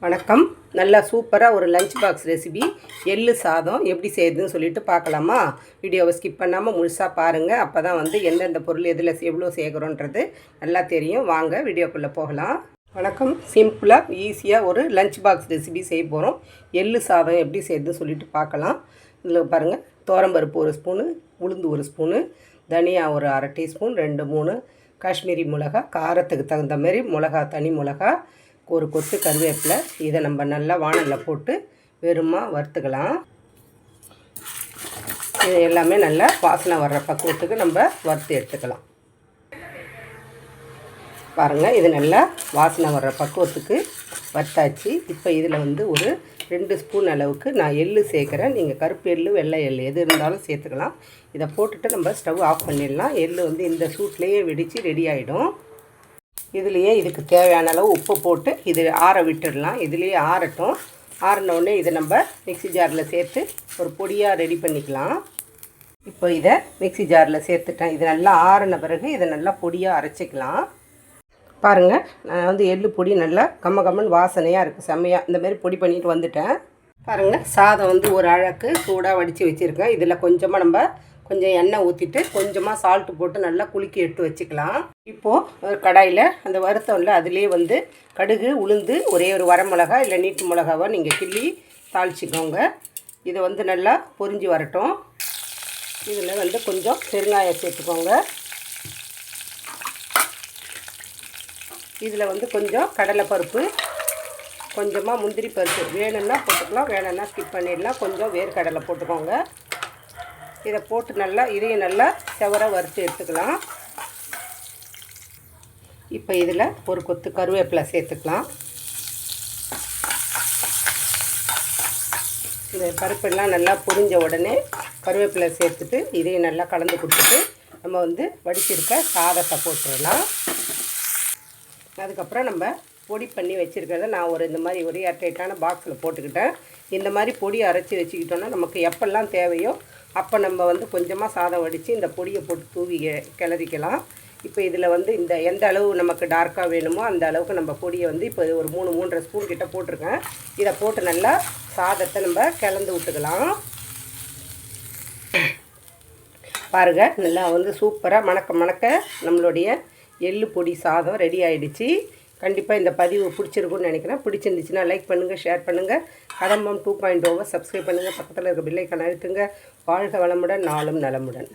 வணக்கம். நல்லா சூப்பராக ஒரு லஞ்ச் பாக்ஸ் ரெசிபி எள்ளு சாதம் எப்படி செய்யுதுன்னு சொல்லிட்டு பார்க்கலாமா? வீடியோவை ஸ்கிப் பண்ணாமல் முழுசாக பாருங்கள். அப்போ தான் எந்தெந்த பொருள் எதில் எவ்வளோ சேர்க்குறோன்றது நல்லா தெரியும். வாங்க வீடியோக்குள்ளே போகலாம். வணக்கம். சிம்பிளாக ஈஸியாக ஒரு லஞ்ச் பாக்ஸ் ரெசிபி செய்ய போகிறோம். எள்ளு சாதம் எப்படி செய்யுதுன்னு சொல்லிட்டு பார்க்கலாம். இதில் பாருங்கள், துவரம்பருப்பு ஒரு ஸ்பூனு, உளுந்து ஒரு ஸ்பூனு, தனியா ஒரு அரை டீஸ்பூன், 2-3 காஷ்மீரி மிளகா, காரத்துக்கு தகுந்த மாதிரி மிளகா, தனி மிளகா, ஒரு கொத்து கருவேப்பிலை. இதை நம்ம நல்லா வானலில் போட்டு வெறுமா வறுத்துக்கலாம். இது எல்லாமே நல்லா வாசனை வர்ற பக்குவத்துக்கு நம்ம வறுத்து எடுத்துக்கலாம். பாருங்கள், இது நல்லா வாசனை வர்ற பக்குவத்துக்கு வறுத்தாச்சு. இப்போ இதில் ஒரு 2 ஸ்பூன் அளவுக்கு நான் எள்ளு சேர்க்குறேன். நீங்கள் கருப்பு எள்ளு, வெள்ளை எள்ளு எது இருந்தாலும் சேர்த்துக்கலாம். இதை போட்டுட்டு நம்ம ஸ்டவ் ஆஃப் பண்ணிடலாம். எள்ளு இந்த சூட்லேயே வெடித்து ரெடி ஆகிடும். இதுலேயே இதுக்கு தேவையான அளவு உப்பு போட்டு இது ஆற விட்டுடலாம். இதுலேயே ஆறட்டும். ஆறினோடனே இதை நம்ம மிக்ஸி ஜாரில் சேர்த்து ஒரு பொடியாக ரெடி பண்ணிக்கலாம். இப்போ இதை மிக்ஸி ஜாரில் சேர்த்துட்டேன். இது நல்லா ஆறின பிறகு இதை நல்லா பொடியாக அரைச்சிக்கலாம். பாருங்கள், நான் எள்ளு பொடி நல்லா கம்மன்னு வாசனையாக இருக்குது. செம்மையாக இந்தமாரி பொடி பண்ணிட்டு வந்துட்டேன். பாருங்கள், சாதம் ஒரு அழகு சூடாக வடித்து வச்சுருக்கேன். இதில் கொஞ்சம் எண்ணெய் ஊற்றிட்டு கொஞ்சமாக சால்ட்டு போட்டு நல்லா குலுக்கி எடுத்து வச்சுக்கலாம். இப்போது ஒரு கடாயில் அந்த வறுத்தோம்ல அதுலேயே கடுகு, உளுந்து, ஒரே ஒரு வரமிளகா இல்லை நீட்டு மிளகாவை நீங்கள் கிள்ளி தாளிச்சிக்கோங்க. இதை நல்லா பொரிஞ்சு வரட்டும். இதில் கொஞ்சம் பெருங்காயம் சேர்த்துக்கோங்க. இதில் கொஞ்சம் கடலைப்பருப்பு, கொஞ்சமாக முந்திரி பருப்பு வேணும்னா போட்டுக்கலாம், வேணும்னா ஸ்கிப் பண்ணிடலாம். கொஞ்சம் வேர்க்கடலை போட்டுக்கோங்க. இதை போட்டு இதையும் நல்லா செவர வறுத்து எடுத்துக்கலாம். இப்போ இதில் ஒரு கொத்து கருவேப்பிலை சேர்த்துக்கலாம். இந்த பருப்பெல்லாம் நல்லா பொரிஞ்ச உடனே கருவேப்பிலை சேர்த்துட்டு இதையும் நல்லா கலந்து கொடுத்துட்டு நம்ம வடிச்சிருக்க சாதத்தை போட்டுடலாம். அதுக்கப்புறம் நம்ம பொடி பண்ணி வச்சுருக்கிறத நான் இந்த மாதிரி ஒரு ஏர்டைட்டான பாக்ஸில் போட்டுக்கிட்டேன். இந்த மாதிரி பொடி அரைச்சி வச்சுக்கிட்டோன்னா நமக்கு எப்பெல்லாம் தேவையோ அப்போ நம்ம கொஞ்சமாக சாதம் வடித்து இந்த பொடியை போட்டு தூவி கிளறிக்கலாம். இப்போ இதில் இந்த எந்த அளவு நமக்கு டார்க்காக வேணுமோ அந்த அளவுக்கு நம்ம பொடியை இப்போ ஒரு 3-3.5 ஸ்பூன் கிட்ட போட்டிருக்கேன். இதை போட்டு நல்லா சாதத்தை நம்ம கிளந்து விட்டுக்கலாம். பாருங்கள், நல்லா சூப்பராக மணக்க நம்மளுடைய எள்ளு பொடி சாதம் ரெடி ஆகிடுச்சு. கண்டிப்பாக இந்த பதிவு பிடிச்சிருக்குன்னு நினைக்கிறேன். பிடிச்சிருந்துச்சுன்னா லைக் பண்ணுங்கள், ஷேர் பண்ணுங்கள். கதம்பம் 2.0 சப்ஸ்கிரைப் பண்ணுங்கள். பக்கத்தில் இருக்க பெல் ஐகானை அழுத்துங்க. வாழ்க வளமுடன், நாளும் நலமுடன்.